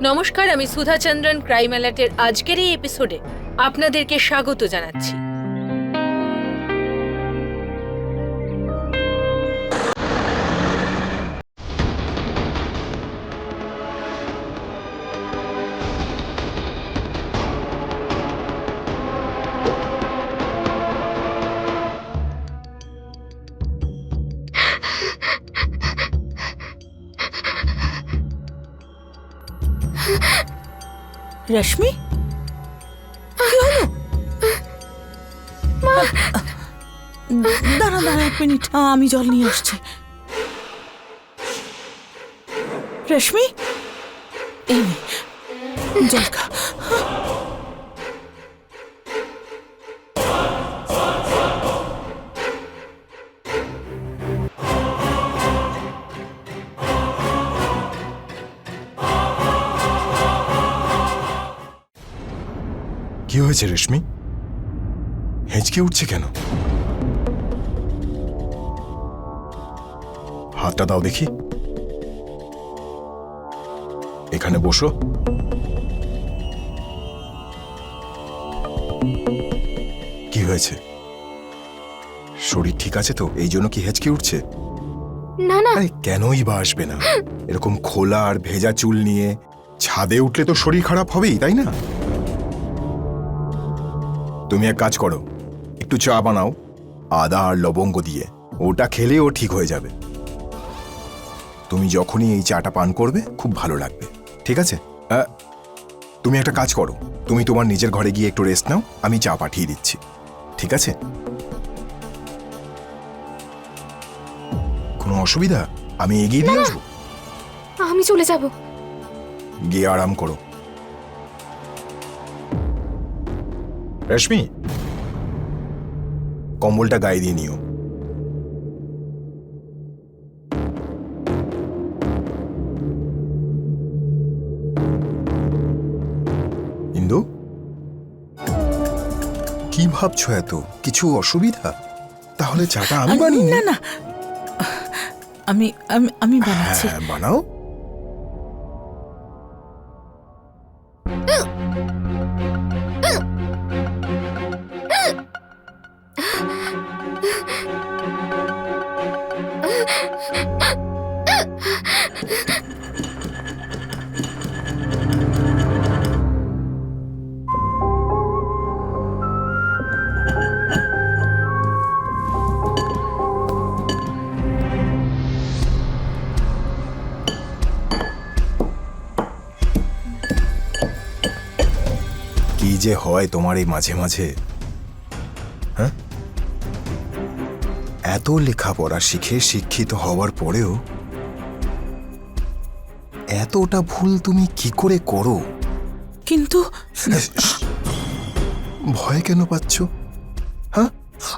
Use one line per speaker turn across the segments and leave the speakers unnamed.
নমস্কার, আমি সুধা চন্দ্রন ক্রাইম অ্যালার্টের আজকের এই এপিসোডে আপনাদেরকে স্বাগত জানাচ্ছি।
রশ্মি, দাঁড়া দাঁড়া 1 মিনিট, আমি জল নিয়ে আসছি। রশ্মি, এই নে, জল খা।
কি হয়েছে রেশমি? হেঁচকে উঠছে কেন? হাতটা দাও দেখি। এখানে বসো। কি হয়েছে? শরীর ঠিক আছে তো? এই জন্য কি হেঁচকে উঠছে?
না না,
আরে কেনই বা আসবে না? এরকম খোলা আর ভেজা চুল নিয়ে ছাদে উঠলে তো শরীর খারাপ হবেই, তাই না? তুমি এক কাজ করো, একটু চা বানাও আদা আর লবঙ্গ দিয়ে, ওটা খেলে ও ঠিক হয়ে যাবে। তুমি যখনই এই চাটা পান করবে খুব ভালো লাগবে, ঠিক আছে? তুমি একটা কাজ করো, তুমি তোমার নিজের ঘরে গিয়ে একটু রেস্ট নাও, আমি চা পাঠিয়ে দিচ্ছি, ঠিক আছে? কোনো অসুবিধা? আমি এগিয়ে দিয়ে আসবো।
আমি চলে যাব।
গিয়ে আরাম করো। রশ্মি, কম্বলটা গায়ে দিয়ে নিও। ইন্দু, কি ভাবছো এত? কিছু অসুবিধা? তাহলে চাটা আমি বানিয়ে
না না, আমি আমি আমি বানাচ্ছি।
হ্যাঁ, বানাও। কি যে হয় তোমার এই মাঝে মাঝে, হ্যাঁ? এত লেখাপড়া শিখে শিক্ষিত হওয়ার পরেও এতটা ভুল তুমি কি করে করো?
কিন্তু
ভয় কেন পাচ্ছ? হ্যাঁ,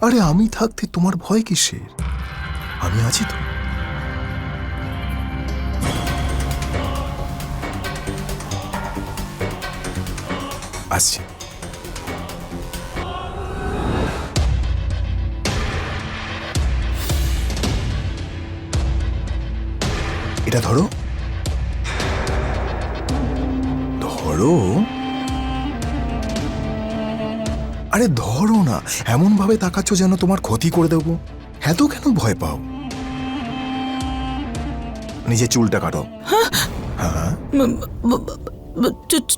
আরে আমি থাকতে তোমার ভয় কিসের? আমি আছি তো। আসছি। এটা ধরো, ধরো। আরে ধরো না, এমন ভাবে তাকাচ্ছ যেন তোমার ক্ষতি করে দেবো। এত কেন ভয় পাও? নিজে চুলটা কাটো। হ্যাঁ,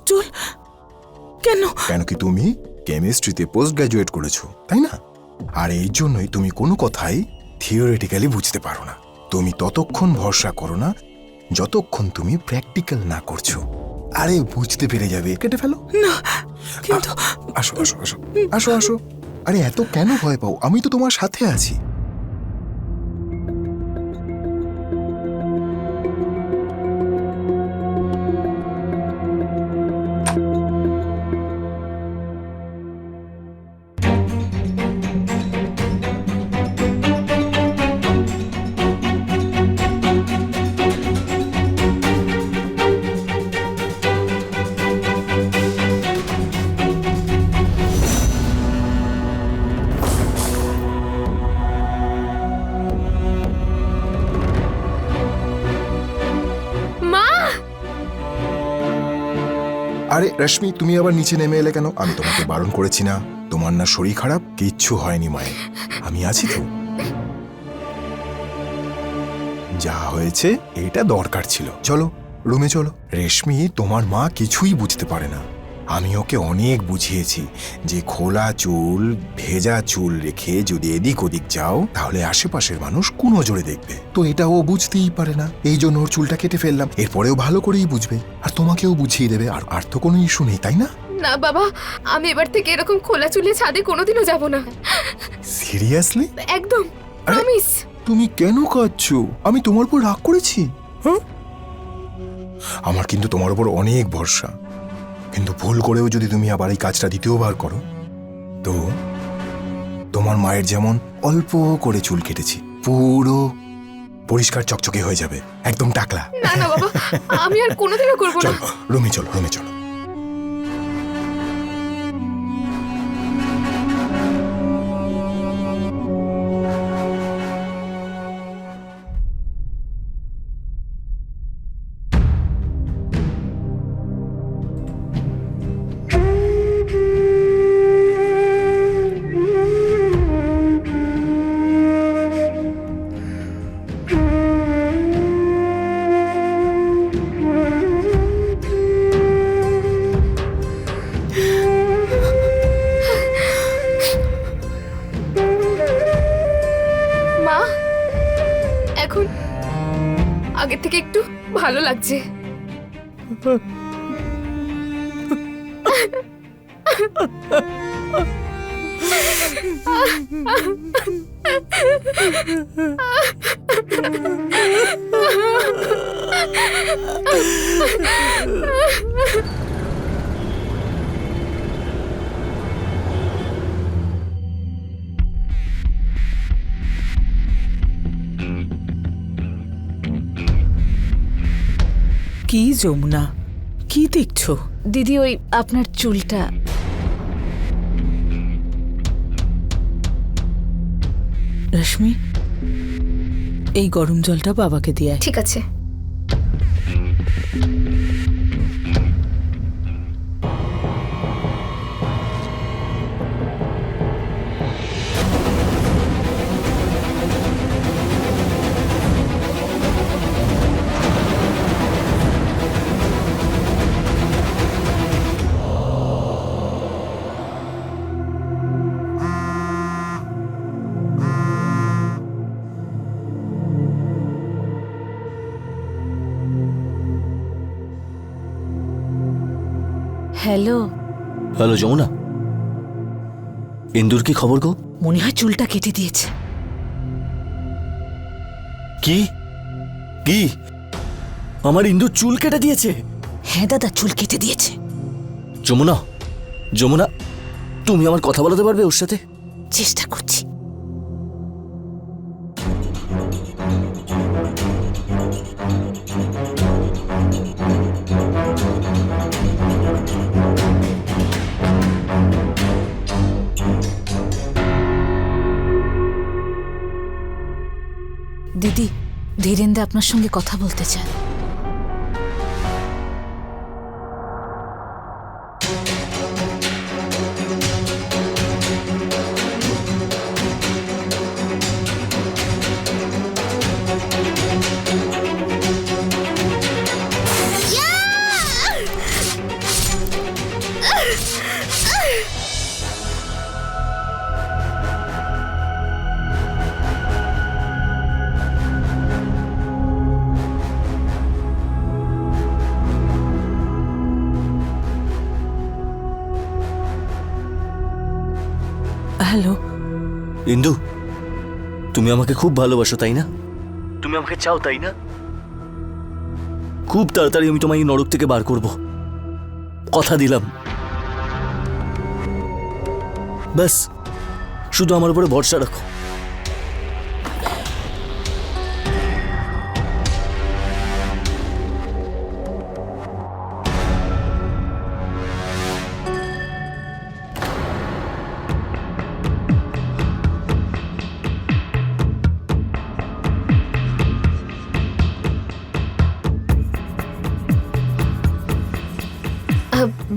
চুল কেন?
কেন কি তুমি কেমিস্ট্রিতে পোস্ট গ্রাজুয়েট করেছো, তাই না? আর এই জন্যই তুমি কোনো কথাই থিওরিটিক্যালি বুঝতে পারো না। তুমি ততক্ষণ ভরসা করো না যতক্ষণ তুমি প্র্যাকটিক্যাল না করছো। আরে বুঝতে পেরে যাবে, কেটে ফেলো
না, কিন্তু
আসো আসো আসো আসো আসো। আরে এত কেন ভয় পাও? আমি তো তোমার সাথে আছি। আরে রশ্মি, তুমি আবার নিচে নেমে এলে কেন? আমি তোমাকে বারণ করেছি না? তোমার না শরীর খারাপ? কিচ্ছু হয়নি মায়ের, আমি আছি তো। যা হয়েছে এটা দরকার ছিল। চলো রুমে চলো। রেশমি, তোমার মা কিছুই বুঝতে পারে না। আমি ওকে অনেক বুঝিয়েছি যে খোলা চুল, ভেজা চুল রেখে যদি এদিক ওদিক যাও তাহলে আশেপাশের মানুষ কুনজরে দেখবে। তো এটা ও বুঝতেই পারে না, এই জন্য ওর চুলটা কেটে ফেললাম। এরপরেও ভালো করেই বুঝবে আর তোমাকেও বুঝিয়ে দেবে। আর তো কোনো ইস্যু নেই, তাই না?
না বাবা, আমি এবার থেকে এরকম খোলা চুলে ছাদে কোনোদিনও যাব না।
সিরিয়াসলি?
একদম,
আরে-
প্রমিস।
তুমি কেন কাঁদছো? আমি তোমার উপর রাগ করেছি? হ্যাঁ, আমার কিন্তু তোমার উপর অনেক ভরসা। কিন্তু ভুল করেও যদি তুমি আবার এই কাজটা দ্বিতীয়বার করো, তো তোমার মায়ের যেমন অল্প করে চুল কেটেছি, পুরো পরিষ্কার চকচকে হয়ে যাবে, একদম টাকলা।
না না বাবা, আমি আর কোনোদিনও করব না।
চলো রুমে চলো, রুমে চলো।
মা, এখন আগের থেকে একটু ভালো লাগছে।
কি যমুনা, কি দেখছো?
দিদি, ওই আপনার চুলটা।
রশ্মি, এই গরম জলটা বাবাকে দিয়ে আয়।
ঠিক আছে।
হ্যালো,
হ্যালো যমুনা, ইন্দুর কি খবর গো?
মনে হয় চুলটা কেটে দিয়েছে।
কি কি আমার ইন্দুর চুল কেটে দিয়েছে?
হ্যাঁ দাদা, চুল কেটে দিয়েছে।
যমুনা, যমুনা, তুমি আমার কথা বলাতে পারবে ওর সাথে?
চেষ্টা করছি। দিদি, ধীরেন্দা আপনার সঙ্গে কথা বলতে চান।
হ্যালো।
ইন্দু, তুমি আমাকে খুব ভালোবাসো তাই না? তুমি আমাকে চাও তাই না? খুব তাড়াতাড়ি আমি তোমায় এই নরক থেকে বার করব, কথা দিলাম। ব্যাস, শুধু আমার উপরে ভরসা রাখো।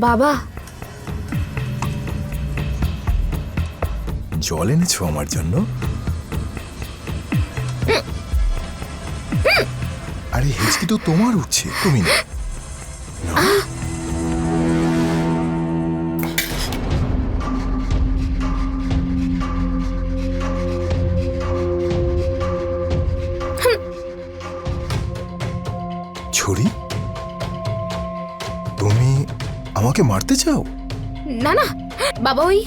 বাবা,
জল এনেছো আমার জন্য? আরে হেঁচকি তো তোমার উঠছে, তুমি না। ছুরি, তুমি আমাকে মারতে চাও?
না না বাবা, ওই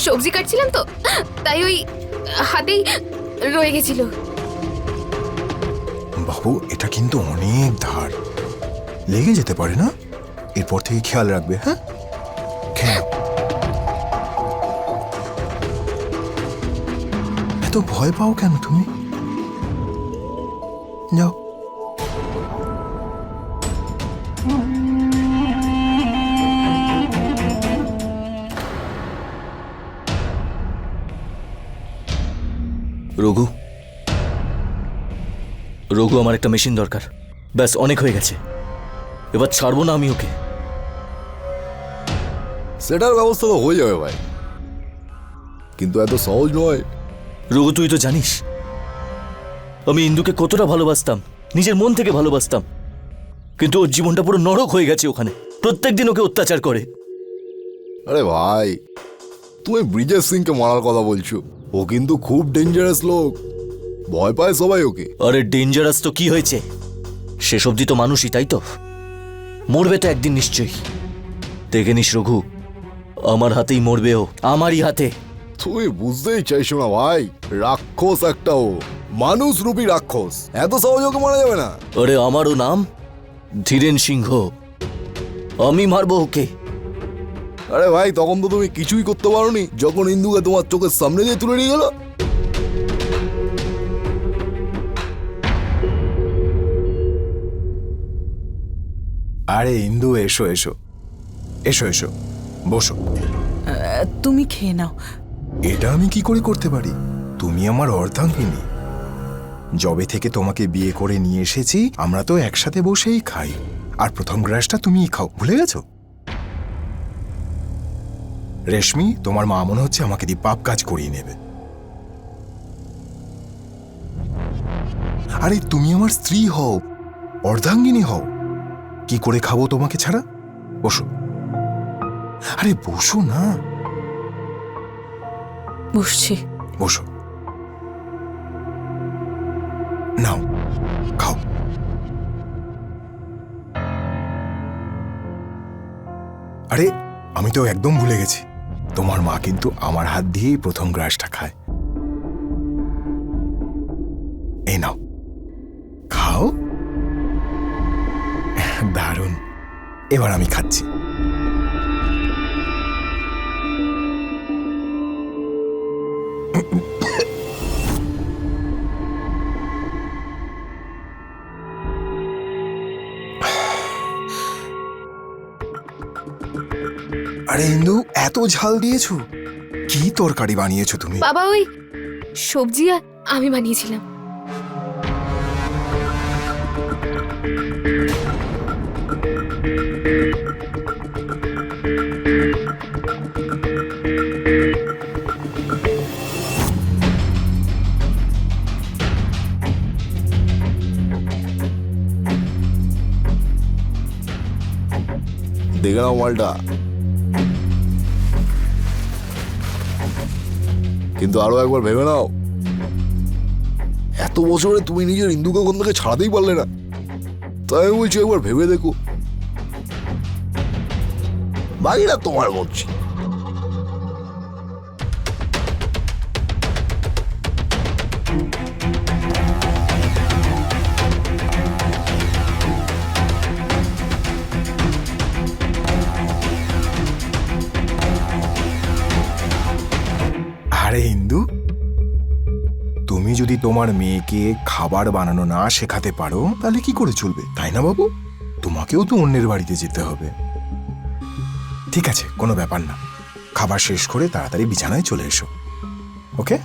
সবজি কাটছিলাম তো, তাই ওই হাতেই রয়ে গেছিল।
বাবু, এটা কিন্তু অনেক ধার, লেগে যেতে পারে না? এরপর থেকে খেয়াল রাখবে, হ্যাঁ? খেয়ে নাও। এত ভয় পাও কেন তুমি? যাও।
রঘু, রঘু, আমার একটা মেশিন দরকার। ব্যাস, অনেক হয়ে গেছে, এবার ছাড়বো না আমি ওকে।
সেটার ব্যবস্থা তো হয়ে যাবে ভাই, কিন্তু এত সহজ নয়।
রঘু, তুই তো জানিস আমি ইন্দুকে কতটা ভালোবাসতাম, নিজের মন থেকে ভালোবাসতাম, কিন্তু ওর জীবনটা পুরো নরক হয়ে গেছে ওখানে। প্রত্যেকদিন ওকে অত্যাচার করে।
আরে ভাই, তুমি ব্রিজেশ সিংকে মারার কথা বলছো, ও কিন্তু খুব ডেঞ্জারাস লোক, ভয় পায় সবাই ওকে।
আরে ডেঞ্জারাস তো কি হয়েছে, শেষ অবধি তো মানুষই, তাই তো? মরবে তো একদিন নিশ্চয়ই। দেখে নিস রঘু, আমার হাতেই মরবে ও, আমারই হাতে।
তুমি বুঝতেই চাইছো না ভাই, রাক্ষস একটা ও, মানুষ রূপী রাক্ষস, এত সহজ ওকে মারা যাবে না।
আরে আমারও নাম ধীরেন সিংহ, আমি মারবো ওকে।
আরে ভাই, তখন তো তুমি কিছুই করতে পারোনি যখন ইন্দুকে তোমার চোখের সামনে দিয়ে তুলে নিয়ে গেল।
আরে ইন্দু, এসো এসো এসো এসো, বসো।
তুমি খেয়ে নাও।
এটা আমি কি করে করতে পারি? তুমি আমার অর্ধাঙ্গিনী। যবে থেকে তোমাকে বিয়ে করে নিয়ে এসেছি, আমরা তো একসাথে বসেই খাই, আর প্রথম গ্রাসটা তুমিই খাও, ভুলে গেছো? রেশমি, তোমার মা মনে হচ্ছে আমাকে দিয়ে পাপ কাজ করিয়ে নেবে। আরে তুমি আমার স্ত্রী হও, অর্ধাঙ্গিনী হও, কি করে খাবো তোমাকে ছাড়া? বসো। আরে বসো না।
বসছি।
বসো, নাও খাও। আরে আমি তো একদম ভুলে গেছি, তোমার মা কিন্তু আমার হাত দিয়েই প্রথম গ্রাসটা খায়। এই নাও, খাও। দারুণ, এবার আমি খাচ্ছি। আরে ইন্দু, এত ঝাল দিয়েছো? কি তরকারি বানিয়েছো তুমি?
বাবা, ওই সবজি আমি বানিয়েছিলাম।
দেখে নাও মালটা, কিন্তু আরো একবার ভেবে নাও, এত বছরে তুমি নিজের ইন্দুকে ওখান থেকে ছাড়াতেই পারলে না, তাই আমি বলছি একবার ভেবে দেখো। বাকিটা তোমার বলছি।
আরে ইন্দু, তুমি যদি তোমার মেয়েকে খাবার বানানো না শেখাতে পারো, তাহলে কি করে চলবে, তাই না বাবু? তোমাকেও তো অন্যের বাড়িতে যেতে হবে। ঠিক আছে, কোনো ব্যাপার না, খাবার শেষ করে তাড়াতাড়ি বিছানায় চলে এসো, ওকে?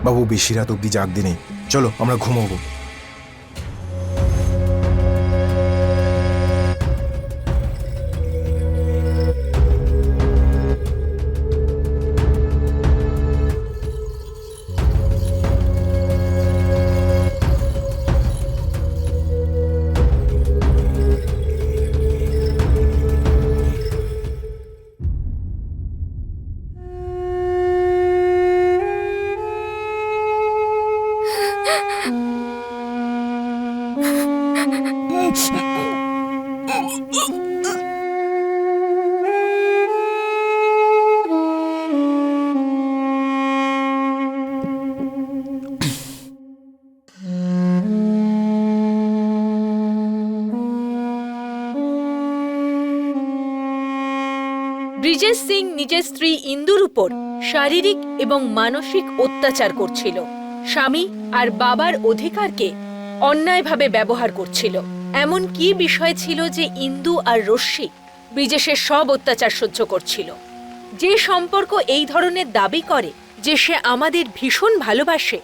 বাবু, বেশি রাত অব্দি জাগতে নেই, চলো আমরা ঘুমোবো।
ব্রিজেশ সিং নিজের স্ত্রী ইন্দুর উপর শারীরিক এবং মানসিক অত্যাচার করছিল, স্বামী আর বাবার অধিকারকে অন্যায়ভাবে ব্যবহার করছিল। এমন কি বিষয় ছিল যে ইন্দু আর রশ্মি ব্রিজেশের সব অত্যাচার সহ্য করছিল? যে সম্পর্ক এই ধরনের দাবি করে যে সে আমাদের ভীষণ ভালোবাসে,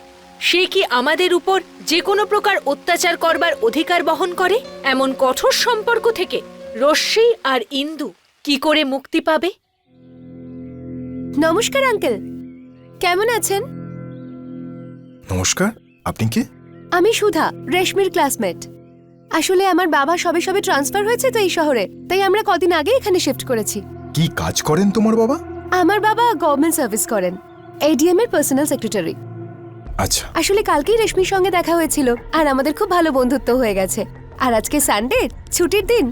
সে কি আমাদের উপর যে কোনো প্রকার অত্যাচার করবার অধিকার বহন করে? এমন কঠোর সম্পর্ক থেকে রশ্মি আর ইন্দু কি করে মুক্তি পাবে?
নমস্কার আঙ্কেল, কেমন আছেন?
নমস্কার, আপনি কে?
আমি সুধা, রেশমির ক্লাসমেট। আসলে আমার বাবা সবে সবে ট্রান্সফার হয়েছে তো এই শহরে, তাই আমরা কদিন আগে এখানে শিফট করেছি।
কি কাজ করেন তোমার বাবা?
আমার বাবা গভর্নমেন্ট সার্ভিস করেন, এডিএম এর পার্সোনাল সেক্রেটারি।
আচ্ছা,
আসলে কালকেই রেশমির সঙ্গে দেখা হয়েছিল আর আমাদের খুব ভালো বন্ধুত্ব হয়ে গেছে। আর আজকে সানডে, ছুটির দিন,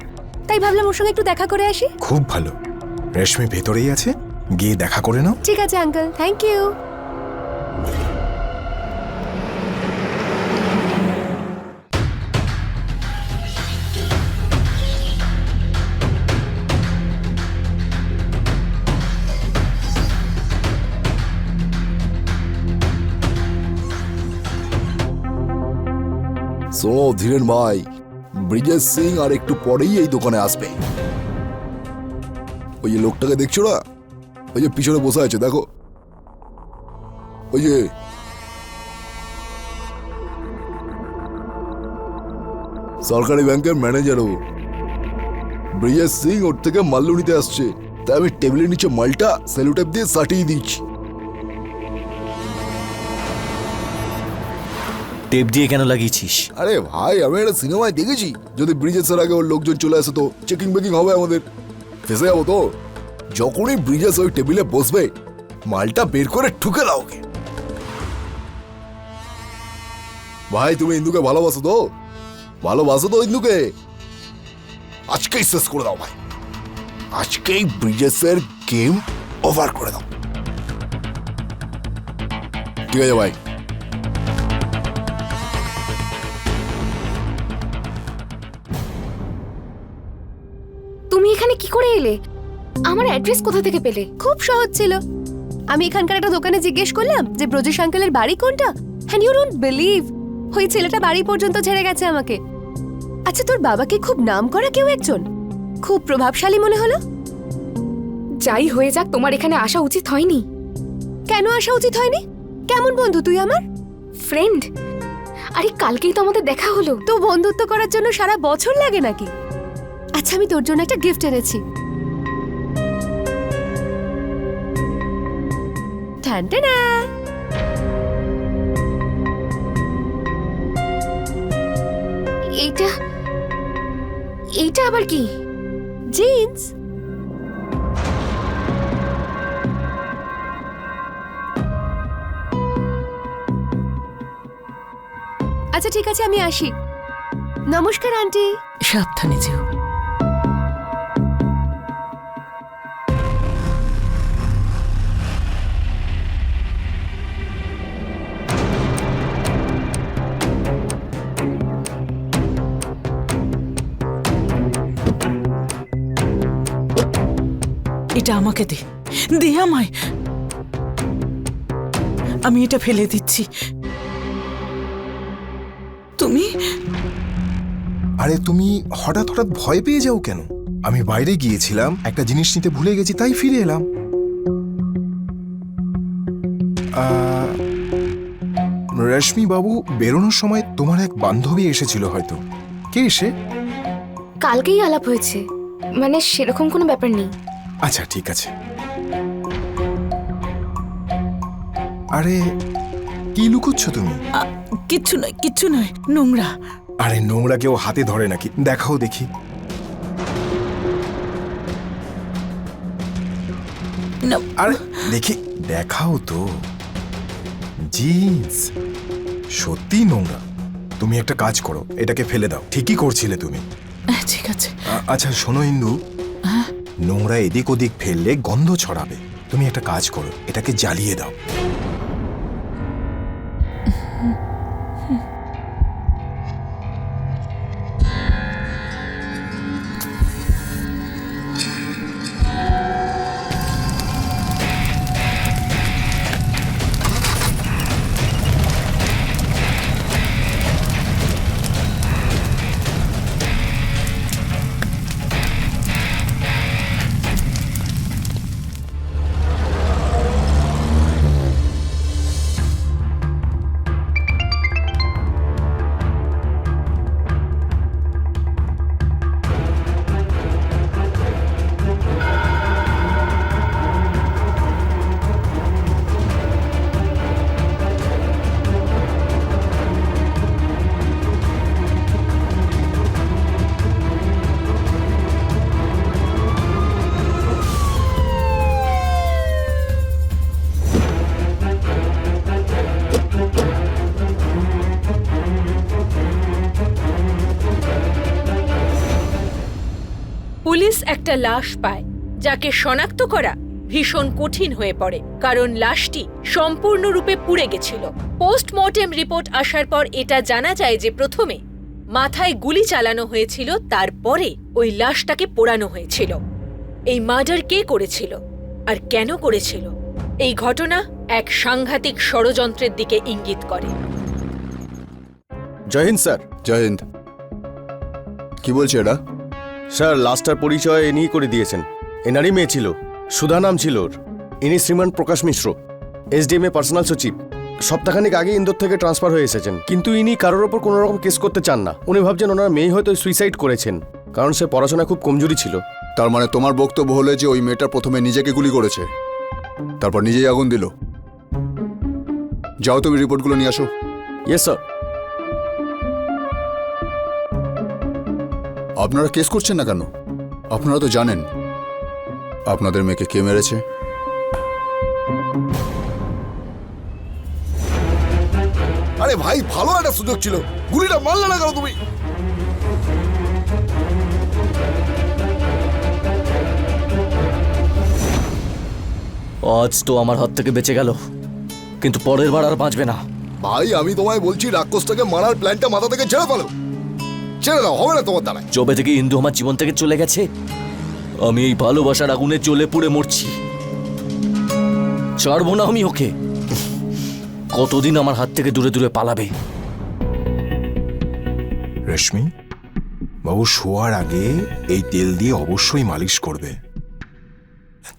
তাই ভাবলাম ওর সঙ্গে একটু দেখা করে আসি।
খুব ভালো। রেশমি ভেতরেই আছে, গিয়ে দেখা করে নাও।
ঠিক আছে আঙ্কেল, থ্যাংক ইউ।
শোনো ধীরেন ভাই, ব্রিজেশ সিং আর একটু পরেই এই দোকানে আসবে। ওই যে লোকটাকে দেখছো না, ওই যে পিছনে বসে আছে, দেখো ওই যে। সরকারি ব্যাংকের ম্যানেজার ও। ব্রিজেশ সিং ওর থেকে মাল্লু নিতে আসছে, তাই আমি টেবিলের নিচে মালটা সেলুটেপ দিয়ে সাটিয়ে দিচ্ছি।
টেপ দিয়ে কেন লাগিয়েছিস?
আরে ভাই, আমি একটা সিনেমায় দেখেছি, যদি ব্রিজেসের আগে ওর লোকজন চলে আসে তো চেকিং বেকিং হবে, আমাদের ফেসে যাবো তো। যখনই ব্রিজেস ওই টেবিলে বসবে, মালটা বের করে ঠুকে দাও ওকে। ভাই, তুমি ইন্দুকে ভালোবাসো তো? ভালোবাসো তো ইন্দুকে? আজকেই শেষ করে দাও ভাই, আজকেই ব্রিজেসের গেম ওভার করে দাও। ঠিক আছে ভাই।
তুমি এখানে কি করে এলে? আমার অ্যাড্রেস কোথা থেকে পেলে?
খুব সহজ ছিল। আমি এখানকার একটা দোকানে জিজ্ঞেস করলাম যে ব্রজেশ আঙ্কেলের বাড়ি কোনটা, অ্যান্ড ইউ ডোন্ট বিলিভ, ওই ছেলেটা বাড়ি পর্যন্ত ছেড়ে গেছে আমাকে। আচ্ছা, তোর বাবা কি খুব নামকরা কেউ একজন? খুব প্রভাবশালী মনে হলো।
যাই হয়ে যাক, তোমার এখানে আসা উচিত হয়নি।
কেন আসা উচিত হয়নি? কেমন বন্ধু তুই আমার?
ফ্রেন্ড? আরে কালকেই তো আমাদের দেখা হলো।
তো বন্ধুত্ব করার জন্য সারা বছর লাগে নাকি? আচ্ছা, আমি তোর জন্য একটা গিফট এনেছি। টানটানা!
এইটা এইটা আবার কি?
জিন্স। আচ্ছা ঠিক আছে, আমি আসি। নমস্কার আন্টি।
সাবধানে যেও। এটা আমাকে দে, দে আমায়। আমি এটা ফেলে দিচ্ছি। তুমি
আরে তুমি হঠাৎ হঠাৎ ভয় পেয়ে যাও কেন? আমি বাইরে গিয়েছিলাম, একটা জিনিস নিতে ভুলে গেছি, তাই ফিরে এলাম। রেশমি বাবু, বেরোনোর সময় তোমার এক বান্ধবী এসেছিল হয়তো। কে এসে?
কালকেই আলাপ হয়েছে, মানে সেরকম কোনো ব্যাপার নেই।
আচ্ছা ঠিক আছে। আরে কি লুকোচ্ছ তুমি?
কিচ্ছু নয়, কিচ্ছু নয়, নোংরা।
আরে নোংরা কেউ হাতে ধরে নাকি? দেখাও দেখি।
না,
আরে দেখি, দেখাও তো। জিন্স সত্যি নোংরা। তুমি একটা কাজ করো, এটাকে ফেলে দাও। ঠিকই করছিলে তুমি।
ঠিক আছে।
আচ্ছা শোনো ইন্দু, নোংরা এদিক ওদিক ফেললে গন্ধ ছড়াবে। তুমি একটা কাজ করো, এটাকে জ্বালিয়ে দাও।
পুলিশ একটা লাশ পায়, যাকে শনাক্ত করা ভীষণ কঠিন হয়ে পড়ে, কারণ লাশটি সম্পূর্ণরূপে পুড়ে গেছিল। পোস্টমর্টেম রিপোর্ট আসার পর এটা জানা যায় যে প্রথমে মাথায় গুলি চালানো হয়েছিল, তারপরে ওই লাশটাকে পোড়ানো হয়েছিল। এই মার্ডার কে করেছিল আর কেন করেছিল, এই ঘটনা এক সাংঘাতিক ষড়যন্ত্রের দিকে ইঙ্গিত করে।
জয় হিন্দ স্যার।
জয় হিন্দ। কি বলছে এটা?
স্যার লাস্টার পরিচয় ইনিই করে দিয়েছেন। এনারই মেয়ে ছিল, সুধা নাম ছিল ওর। ইনি শ্রীমান প্রকাশ মিশ্র, এসডিএম এ পার্সোনাল সচিব। সপ্তাহখানেক আগে ইন্দোর থেকে ট্রান্সফার হয়ে এসেছেন, কিন্তু ইনি কারোর ওপর কোনো রকম কেস করতে চান না। উনি ভাবছেন ওনার মেয়ে হয়তো সুইসাইড করেছেন, কারণ সে পড়াশোনায় খুব কমজোরি ছিল।
তার মানে তোমার বক্তব্য হলো যে ওই মেয়েটা প্রথমে নিজেকে গুলি করেছে, তারপর নিজেই আগুন দিল। যাও তুমি রিপোর্টগুলো নিয়ে আসো।
Yes sir.
আপনারা কেস করছেন না কেন? আপনারা তো জানেন আপনাদের মেয়েকে কে মেরেছে। আরে ভাই, ভালো একটা সুযোগ ছিল, গুলিটা মারলে না কেন তুমি?
আজ তো আমার হাত থেকে বেঁচে গেল, কিন্তু পরের বার আর বাঁচবে না।
ভাই আমি তোমায় বলছি, রাক্ষসটাকে মারার প্ল্যানটা মাথা থেকে ছেড়ে ফেলো। ছেড়ে দাও, হবে না তোমার দ্বারা।
যবে থেকে ইন্দু আমার জীবন থেকে চলে গেছে, আমি এই ভালোবাসার আগুনে জ্বলে পুড়ে মরছি। ছাড়বো না আমি ওকে। কতদিন আমার হাত থেকে দূরে দূরে পালাবে?
রেশমি বাবু শোয়ার আগে এই তেল দিয়ে অবশ্যই মালিশ করবে,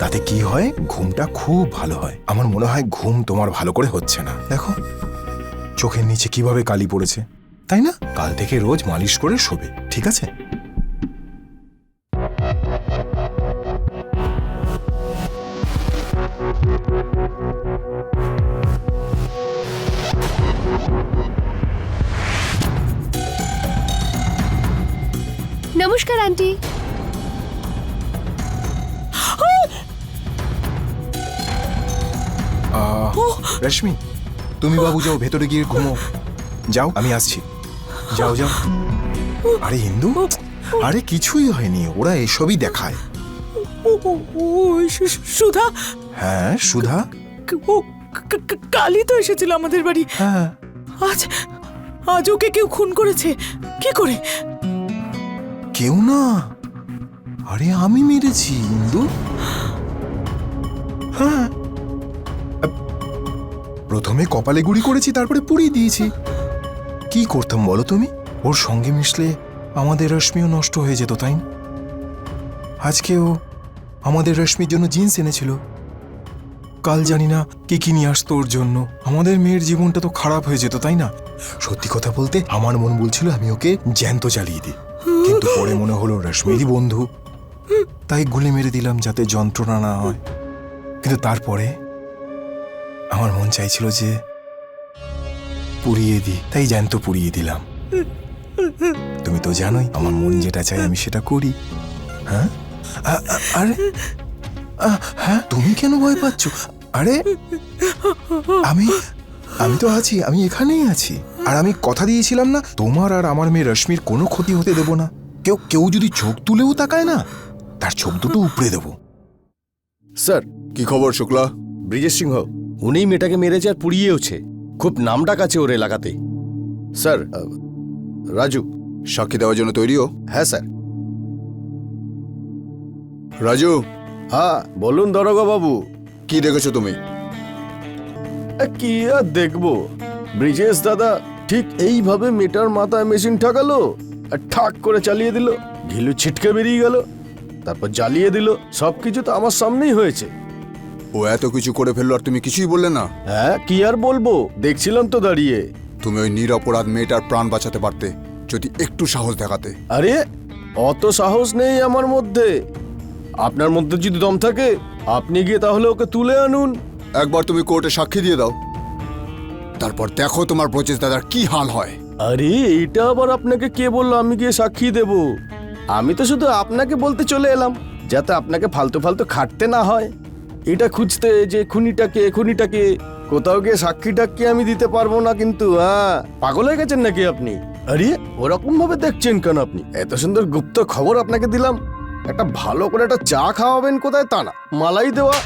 তাতে কি হয় ঘুমটা খুব ভালো হয়। আমার মনে হয় ঘুম তোমার ভালো করে হচ্ছে না। দেখো চোখের নিচে কিভাবে কালি পড়েছে, তাই না? কাল থেকে রোজ মালিশ করে শোবে, ঠিক আছে?
নমস্কার আন্টি।
রেশমি তুমি বাবু যাও, ভেতরে গিয়ে ঘুমো। যাও, আমি আসছি। যাও যাও। আরে হিন্দু, আরে কিছুই হয়নি, ওরা এসবই দেখায়।
সুধা,
হ্যাঁ সুধা।
ও কালই তো এসেছিল আমাদের বাড়ি।
হ্যাঁ,
আজ আজ ওকে কেউ খুন করেছে। কি করে?
কেউ না, আরে আমি মেরেছি হিন্দু। হ্যাঁ, প্রথমে কপালে গুড়ি করেছি, তারপরে পুড়িয়ে দিয়েছি। কি করতাম বলো তুমি? ওর সঙ্গে মিশলে আমাদের রশ্মিও নষ্ট হয়ে যেত, তাই না? আজকেও আমাদের রশ্মির জন্য জিন্স এনেছিল, কাল জানি না কি কি নিয়ে আসতো ওর জন্য। আমাদের মেয়ের জীবনটা তো খারাপ হয়ে যেত, তাই না? সত্যি কথা বলতে আমার মন বলছিল আমি ওকে জ্যান্ত জ্বালিয়ে দিই, কিন্তু পরে মনে হলো রশ্মিরই বন্ধু, তাই গুলি মেরে দিলাম যাতে যন্ত্রণা না হয়। কিন্তু তারপরে আমার মন চাইছিল যে পুড়িয়ে দিই, তাই জ্যান্ত পুড়িয়ে দিলাম। তুমি তো জানোই আমার মন যেটা চাই আমি সেটা করি। হ্যাঁ, আরে হ্যাঁ, তুমি কেন ভয় পাচ্ছ? আরে আমি আমি তো আছি, আমি এখানেই আছি। আর আমি কথা দিয়েছিলাম না তোমার আর আমার মেয়ে রশ্মির কোনো ক্ষতি হতে দেব না। কেউ যদি চোখ তুলেও তাকায় না, তার চোখ দুটো উপড়ে দেবো।
স্যার
কি খবর শুক্লা?
ব্রিজেশ সিংহ, উনিই মেয়েটাকে মেরেছে আর পুড়িয়েওছে। খুব নামডাক আছে ওর এলাকাতে। স্যার রাজু
সাক্ষী দেওয়ার জন্য তৈরিও?
হ্যাঁ স্যার।
রাজু,
হ্যাঁ বলুন দারোগা বাবু।
কি দেখেছো তুমি?
কি আর দেখবো, ব্রিজেশ দাদা ঠিক এইভাবে মেটার মাথায় মেশিন ঠাকালো আর ঠাক করে চালিয়ে দিল, ঘিলু ছিটকে বেরিয়ে গেল, তারপর জ্বালিয়ে দিল। সবকিছু তো আমার সামনেই হয়েছে।
ও এত কিছু করে ফেললো আর তুমি কিছুই বললে না?
হ্যাঁ কি আর বলবো, দেখছিলাম তো দাঁড়িয়ে।
তুমি ওই নিরপরাধ মেয়েটার প্রাণ বাঁচাতে পারতে যদি একটু সাহস দেখাতে।
আরে অত সাহস নেই আমার মধ্যে। আপনার মধ্যে যদি দম থাকে আপনি গিয়ে তাহলে ওকে তুলে আনুন।
একবার তুমি কোর্টে সাক্ষী দিয়ে দাও, তারপর দেখো তোমার ব্রজেশ দাদার কি হাল হয়।
আরে এটা আবার আপনাকে কে বললো আমি গিয়ে সাক্ষী দেব? আমি তো শুধু আপনাকে বলতে চলে এলাম যাতে আপনাকে ফালতু ফালতু খাটতে না হয়। এটা খুঁজতে যে খুনিটাকে কোথাও গিয়ে সাক্ষী টাক্ষী আমি দিতে পারবো না কিন্তু। হ্যাঁ, পাগল হয়ে গেছেন নাকি আপনি? আরে ওরকম ভাবে দেখছেন কেন আপনি? এত সুন্দর গুপ্ত খবর আপনাকে দিলাম, একটা ভালো করে একটা চা খাওয়াবেন কোথায় তা না, মালাই দেওয়া।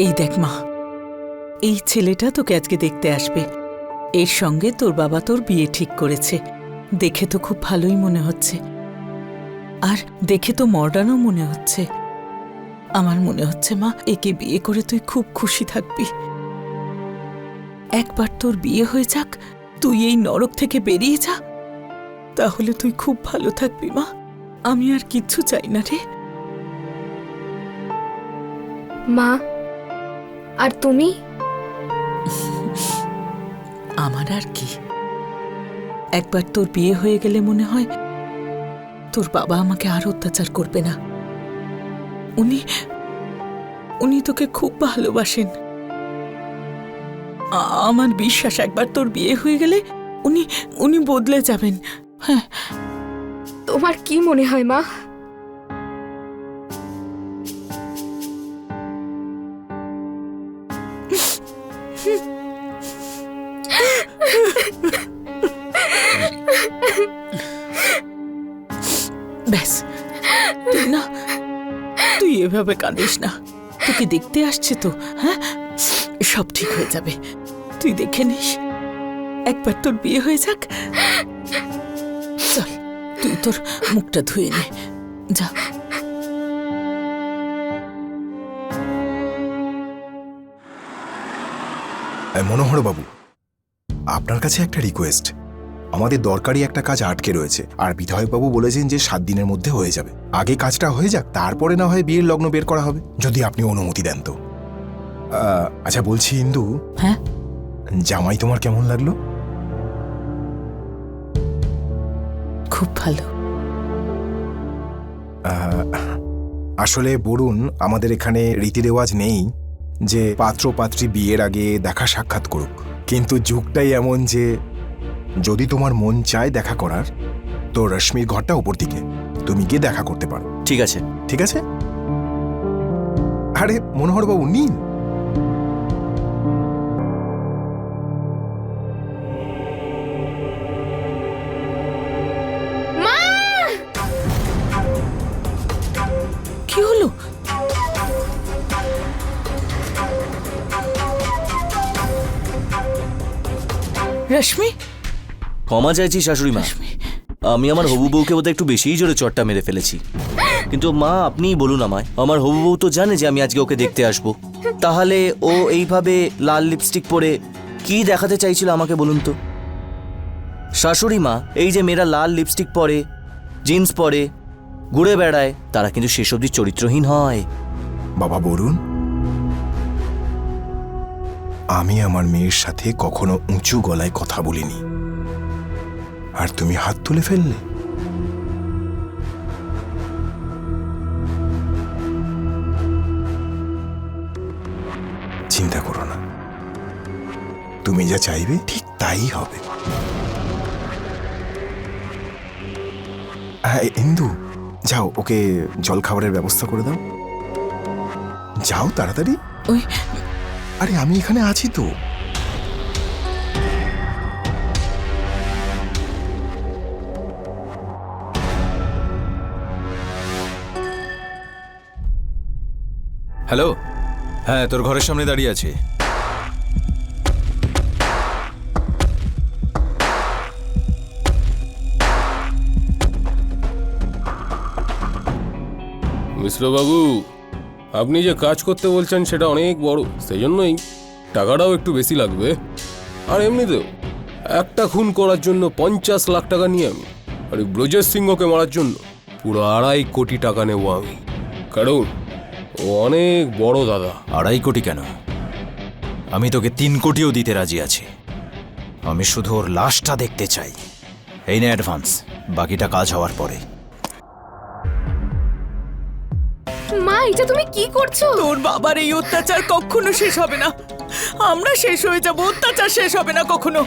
এই দেখ মা, এই ছেলেটা তোকে আজকে দেখতে আসবে। এর সঙ্গে তোর বাবা তোর বিয়ে ঠিক করেছে। দেখে তো খুব ভালোই মনে হচ্ছে, আর দেখে তো মডার্নও মনে হচ্ছে। আমার মনে হচ্ছে মা, একে বিয়ে করে তুই খুব খুশি থাকবি। একবার তোর বিয়ে হয়ে যাক, তুই এই নরক থেকে বেরিয়ে যা, তাহলে তুই খুব ভালো থাকবি মা। আমি আর কিচ্ছু চাই না রে।
মা, আর তুমি?
আমার আর কি, একবার তোর বিয়ে হয়ে গেলে মনে হয় তোর বাবা আমাকে আর অত্যাচার করবে না। উনি তোকে খুব ভালোবাসেন। আমার বিশ্বাস একবার তোর বিয়ে হয়ে গেলে উনি বদলে যাবেন। হ্যাঁ,
তোমার কি মনে হয় মা?
ব্যাস, তুই এভাবে কাঁদিস না। তোকে দেখতে আসছে তো, হ্যাঁ, সব ঠিক হয়ে যাবে। তুই দেখে নিস, একবার তোর বিয়ে হয়ে যাক। চল, তুই তোর মুখটা ধুয়ে নে, যা।
মনোহর বাবু, আপনার কাছে একটা রিকোয়েস্ট। আমাদের দরকারি একটা কাজ আটকে রয়েছে, আর বিধায়ক বাবু বলেছেন যে 7 দিনের মধ্যে হয়ে যাবে। আগে কাজটা হয়ে যাক, তারপরে না হয় বিয়ের লগ্ন বের করা হবে, যদি আপনি অনুমতি দেন তো। আচ্ছা বলছি ইন্দু,
হ্যাঁ,
জামাই তোমার কেমন লাগলো?
খুব ভালো।
আসলে বলুন, আমাদের এখানে রীতি রেওয়াজ নেই যে পাত্র পাত্রী বিয়ের আগে দেখা সাক্ষাৎ করুক, কিন্তু যুগটাই এমন যে যদি তোমার মন চায় দেখা করার, তো রশ্মির ঘরটা উপর দিকে, তুমি গিয়ে দেখা করতে পারো।
ঠিক আছে।
ঠিক আছে? আরে মনোহর বাবু, নিন।
কি হলো? রশ্মি,
ক্ষমা চাইছি শাশুড়ি মা,
রশ্মি,
আমি আমার হবু বউকে বোধহয় একটু বেশিই জোরে চটটা মেরে ফেলেছি। কিন্তু মা, আপনিই বলুন আমায়, আমার হবু বউ তো জানে যে আমি আজকে ওকে দেখতে আসবো, তাহলে ও এইভাবে লাল লিপস্টিক পরে কি দেখাতে চাইছিল আমাকে বলুন তো? শাশুড়ি মা, এই যে মেয়েরা লাল লিপস্টিক পরে, জিন্স পরে, ঘুরে বেড়ায়, তারা কিন্তু শেষ অবধি চরিত্রহীন হয়।
বাবা বরুণ, আমি আমার মেয়ের সাথে কখনো উঁচু গলায় কথা বলিনি, আর তুমি হাত তুলে ফেললে। চিন্তা করো না, তুমি যা চাইবে ঠিক তাই হবে। ইন্দু, যাও, ওকে জল খাবারের ব্যবস্থা করে দাও। যাও তাড়াতাড়ি।
ওই,
আরে আমি এখানে আছি তো।
হ্যালো, হ্যাঁ, তোর ঘরের সামনে দাঁড়িয়ে আছি।
মিশ্রবাবু, আপনি যে কাজ করতে বলছেন সেটা অনেক বড়, সেজন্যই টাকাটাও একটু বেশি লাগবে। আর এমনিতেও একটা খুন করার জন্য 50 লাখ টাকা নিয়ে আমি, আর ব্রজেশ সিংহকে মারার জন্য পুরো 2.5 কোটি টাকা নেব আমি, কারণ ও অনেক বড় দাদা।
2.5 কোটি কেন, আমি তোকে 3 কোটিও দিতে রাজি আছি। আমি শুধু ওর লাশটা দেখতে চাই। এই নে অ্যাডভান্স, বাকিটা কাজ হওয়ার পরে।
মা, এটা তুমি কি করছো?
তোর বাবার এই অত্যাচার কখনো শেষ হবে না। আমরা শেষ হয়ে যাব, অত্যাচার শেষ হবে না কখনো।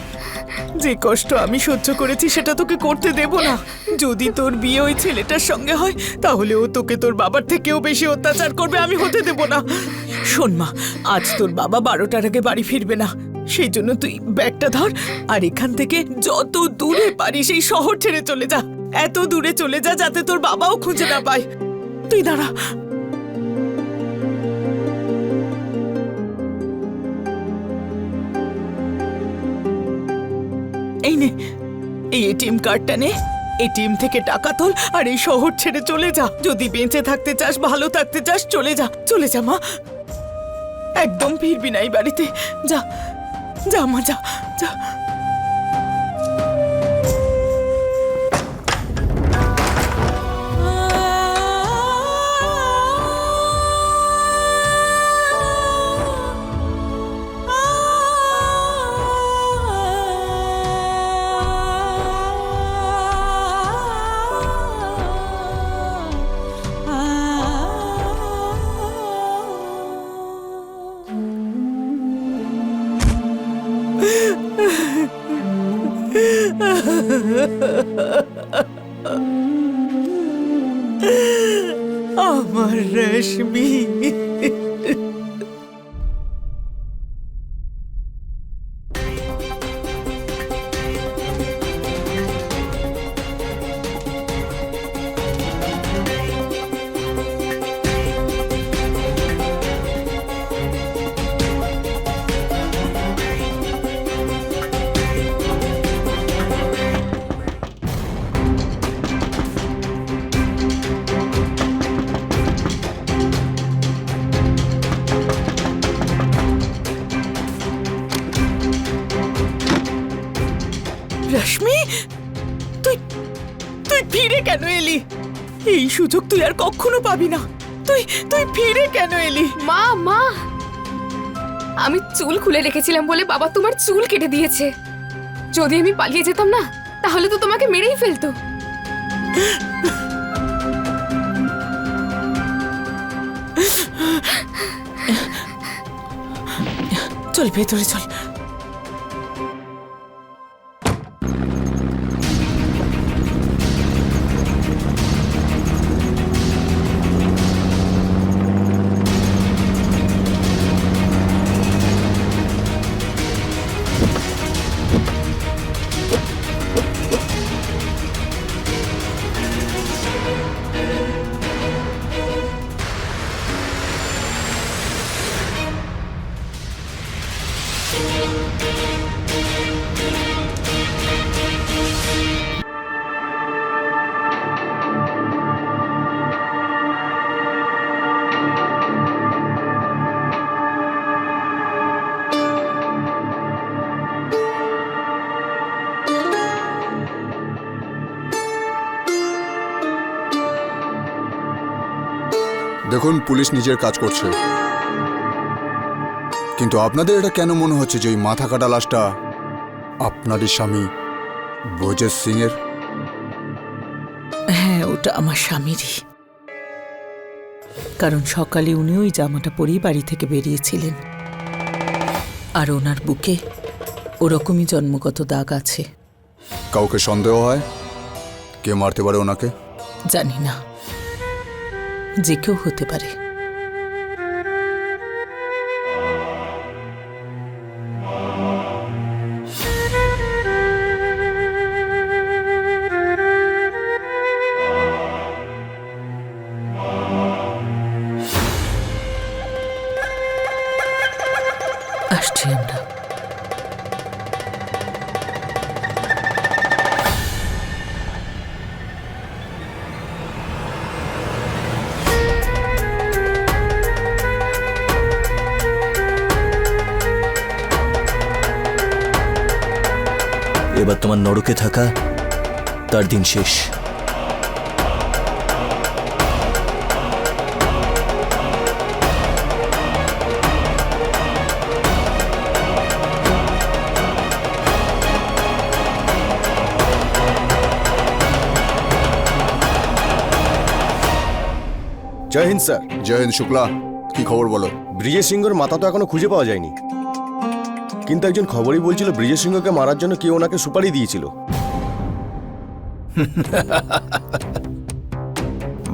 যে কষ্ট আমি সহ্য করেছি সেটা তোকে করতে দেব না। যদি তোর বিয়ে ওই ছেলেটার সঙ্গে হয়, তাহলে ও তোকে তোর বাবার থেকেও বেশি অত্যাচার করবে, আমি হতে দেব না। শোন মা, আজ তোর বাবা 12টার আগে বাড়ি ফিরবে না। সেই জন্য তুই ব্যাগটা ধর আর এখান থেকে যত দূরে পারিস এই শহর ছেড়ে চলে যা। এত দূরে চলে যা যাতে তোর বাবাও খুঁজে না পায়। তুই দাঁড়া। এই নে, এই এটিএম কার্ডটা নে, এটিএম থেকে টাকা তোল আর এই শহর ছেড়ে চলে যা। যদি বেঁচে থাকতে চাস, ভালো থাকতে চাস, চলে যা, চলে যা মা। একদম ফিরবি না এই বাড়িতে। যা যা মা, যা যা। আমার রেশমি। রশ্মি, তুই তুই ফিরে কেন এলি? এই সুযোগ তুই আর কখনো পাবি না। তুই তুই ফিরে কেন এলি?
মা মা, আমি চুল খুলে রেখেছিলাম বলে বাবা তোমার চুল কেটে দিয়েছে। যদি আমি পালিয়ে যেতাম না তাহলে তো তোমাকে মেরেই ফেলতো।
চল ভেতরে চল।
দেখুন, পুলিশ নিজের কাজ করছে, কিন্তু আপনাদের এটা কেন মনে হচ্ছে যে ওই মাথা কাটা লাশটা আপনারই স্বামী ব্রজেশ সিং এর?
হ্যাঁ, ওটা আমার স্বামীরই। কারণ সকালে উনি ওই জামাটা পরেই বাড়ি থেকে বেরিয়েছিলেন, আর ওনার বুকে ওরকমই জন্মগত দাগ আছে।
কাউকে সন্দেহ হয় কে মারতে পারে ওনাকে?
জানি না, যে কেউ হতে পারে। আসছি আমরা।
এবার তোমার নরকে থাকা তার দিন শেষ।
জয় হিন্দ স্যার।
জয় হিন্দ শুক্লা, কি খবর বলো?
ব্রিজেশ সিংহর মাথা তো এখনো খুঁজে পাওয়া যায়নি, কিন্তু একজন খবরই বলছিল ব্রিজেশ সিংহকে মারার জন্য কেউ ওনাকে সুপারি দিয়েছিল।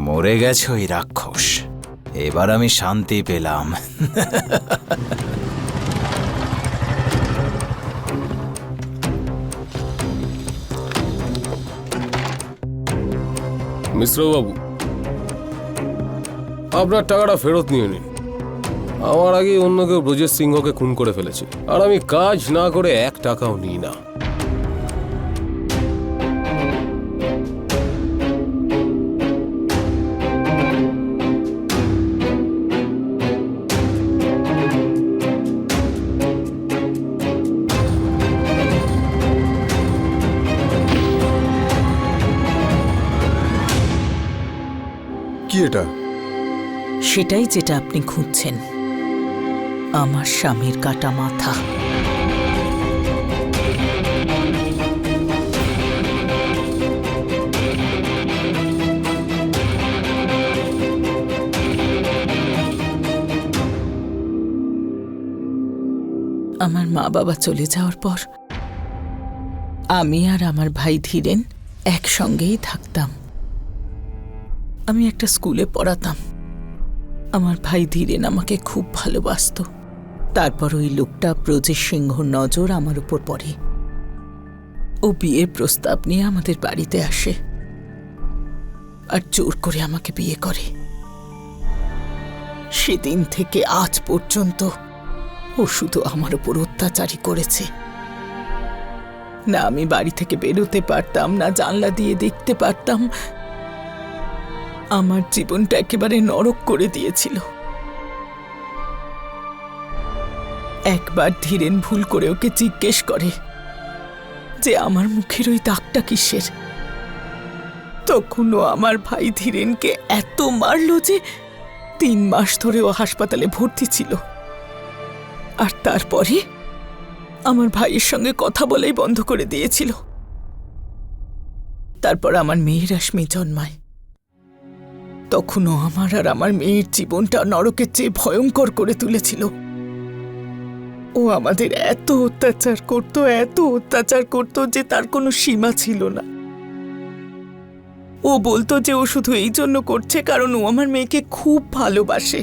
মরে গেছে ওই রাক্ষস। এবার আমি শান্তি পেলাম।
মিশ্রবাবু, আপনার টাকাটা ফেরত নিয়ে নিন। আমার আগে অন্য কেউ ব্রজেশ সিংহকে খুন করে ফেলেছে, আর আমি কাজ না করে 1 টাকাও নিই না।
কি এটা?
সেটাই যেটা আপনি খুঁজছেন, আমার স্বামীর কাটা মাথা। আমার মা বাবা চলে যাওয়ার পর আমি আর আমার ভাই ধীরেন একসঙ্গেই থাকতাম। আমি একটা স্কুলে পড়াতাম। আমার ভাই ধীরেন আমাকে খুব ভালোবাসতো। তারপর ওই লোকটা ব্রজেশ সিংহর নজর আমার উপর পড়ে। ও বিয়ের প্রস্তাব নিয়ে আমাদের বাড়িতে আসে আর জোর করে আমাকে বিয়ে করে। সেদিন থেকে আজ পর্যন্ত ও শুধু আমার উপর অত্যাচারই করেছে। না আমি বাড়ি থেকে বেরোতে পারতাম, না জানলা দিয়ে দেখতে পারতাম। আমার জীবনটা একেবারে নরক করে দিয়েছিল। একবার ধীরেন ভুল করে ওকে জিজ্ঞেস করে যে আমার মুখের ওই দাগটা কিসের। তখনও আমার ভাই ধীরেনকে এত মারলো যে 3 মাস ধরে ও হাসপাতালে ভর্তি ছিল। আর তারপরে আমার ভাইয়ের সঙ্গে কথা বলাই বন্ধ করে দিয়েছিল। তারপর আমার মেয়ে রশ্মি জন্মায়। তখনও আমার আর আমার মেয়ের জীবনটা নরকের চেয়ে ভয়ঙ্কর করে তুলেছিল। ও আমাদের এত অত্যাচার করত যে তার কোনো সীমা ছিল না। ও বলতো যে ও শুধু এই জন্য করছে কারণ ও আমার মেয়েকে খুব ভালোবাসে।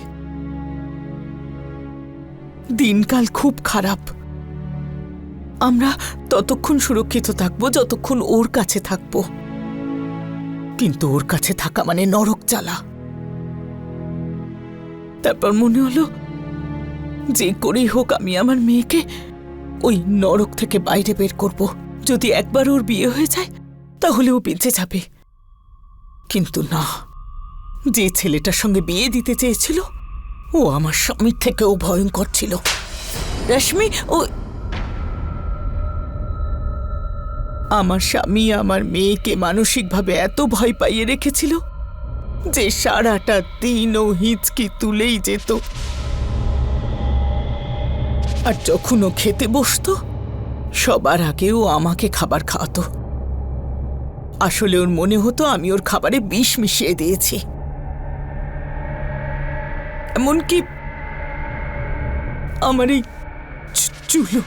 দিনকাল খুব খারাপ। আমরা ততক্ষণ সুরক্ষিত থাকবো যতক্ষণ ওর কাছে থাকবো, কিন্তু ওর কাছে থাকা মানে নরক জ্বালা। তারপর মনে হলো যে করেই হোক আমি আমার মেয়েকে ওই নরক থেকে বাইরে বের করব। যদি একবার ওর বিয়ে হয়ে যায় তাহলে ও বেঁচে যাবে। কিন্তু না, যে ছেলেটার সঙ্গে বিয়ে দিতে চেয়েছিল ও আমার স্বামীর থেকেও ভয়ঙ্কর ছিল। রশ্মি, ও আমার স্বামী আমার মেয়েকে মানসিকভাবে এত ভয় পাইয়ে রেখেছিল যে সারাটা দিন ও হিঁচকি তুলেই যেত। আর যখন ও খেতে বসতো সবার আগে ও আমাকে খাবার খাওয়াতো। আসলে ওর মনে হতো আমি ওর খাবারে বিষ মিশিয়ে দিয়েছি। এমনকি আমার এই চুলো।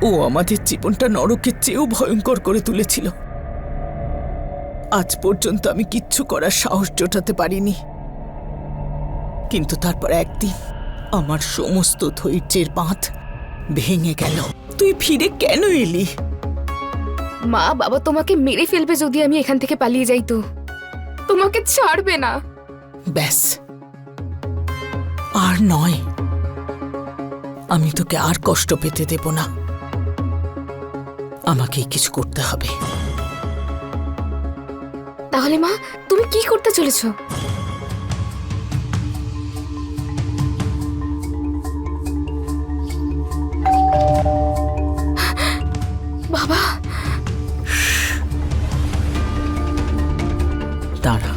ও আমাদের জীবনটা নরকের চেয়েও ভয়ঙ্কর করে তুলেছিল। আজ পর্যন্ত আমি কিচ্ছু করার সাহস জোটাতে পারিনি। কিন্তু তারপর একদিন আমার সমস্ত ধৈর্যের বাঁধ ভেঙে গেল। তুই ফিরে কেন এলি?
মা বাবা তোমাকে মেরে ফেলবে যদি আমি এখান থেকে পালিয়ে যাই, তো তোমাকে ছাড়বে না।
ব্যাস, আর নয়, আমি তোকে আর কষ্ট পেতে দেব না। আমাকেই কিছু করতে হবে।
তাহলে মা, তুমি কি করতে চলেছো? বাবা,
দাঁড়া।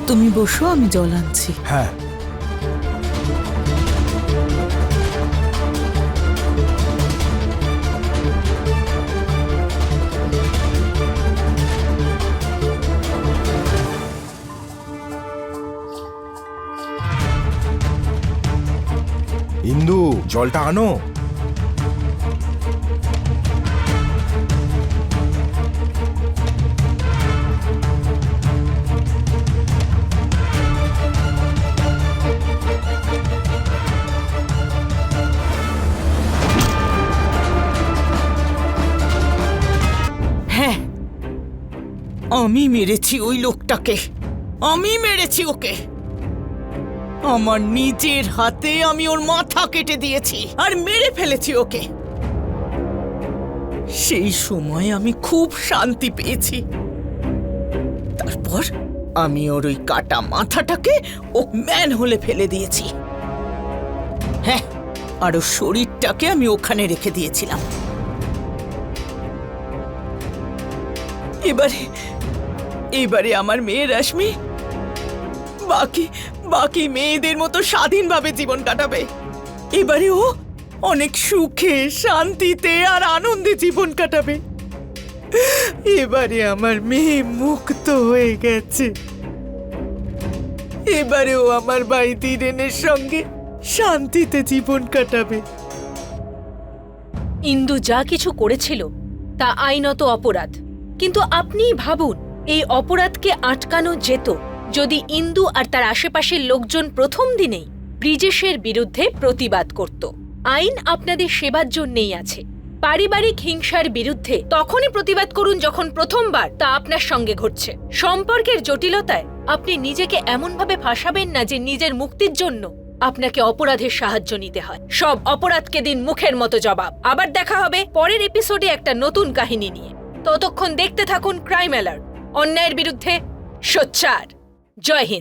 তুমি বসো, আমি জল আনছি।
হ্যাঁ, ইন্দু, জলটা আনো।
আমি মেরেছি ওই লোকটাকে, আমি মেরেছি ওকে। আমার নিজের হাতে আমি ওর মাথা কেটে দিয়েছি আর মেরে ফেলেছি ওকে। সেই সময় আমি খুব শান্তি পেয়েছি। তারপর আমি ওর ওই কাটা মাথাটাকে ও ম্যান হলে ফেলে দিয়েছি। হ্যাঁ, আর ওর শরীরটাকে আমি ওখানে রেখে দিয়েছিলাম। এবারে আমার মেয়ে রশ্মি বাকি মেয়েদের মতো স্বাধীনভাবে জীবন কাটাবে। এবারে ও অনেক সুখে শান্তিতে আর আনন্দে জীবন কাটাবে। এবারে আমার মেয়ে মুক্ত হয়ে গেছে। এবারে ও আমার ভাই ধীরেনের সঙ্গে শান্তিতে জীবন কাটাবে।
ইন্দু যা কিছু করেছিল তা আইনত অপরাধ, কিন্তু আপনিই ভাবুন এই অপরাধকে আটকানো যেত যদি ইন্দু আর তার আশেপাশের লোকজন প্রথম দিনেই ব্রিজেশের বিরুদ্ধে প্রতিবাদ করত। আইন আপনাদের সেবার জন্যেই আছে। পারিবারিক হিংসার বিরুদ্ধে তখনই প্রতিবাদ করুন যখন প্রথমবার তা আপনার সঙ্গে ঘটছে। সম্পর্কের জটিলতায় আপনি নিজেকে এমনভাবে ফাঁসাবেন না যে নিজের মুক্তির জন্য আপনাকে অপরাধের সাহায্য নিতে হয়। সব অপরাধকে দিন মুখের মতো জবাব। আবার দেখা হবে পরের এপিসোডে একটা নতুন কাহিনী নিয়ে। ততক্ষণ দেখতে থাকুন ক্রাইম অ্যালার্ট, অন্যায়ের বিরুদ্ধে সোচ্চার। জয় হিন্দ।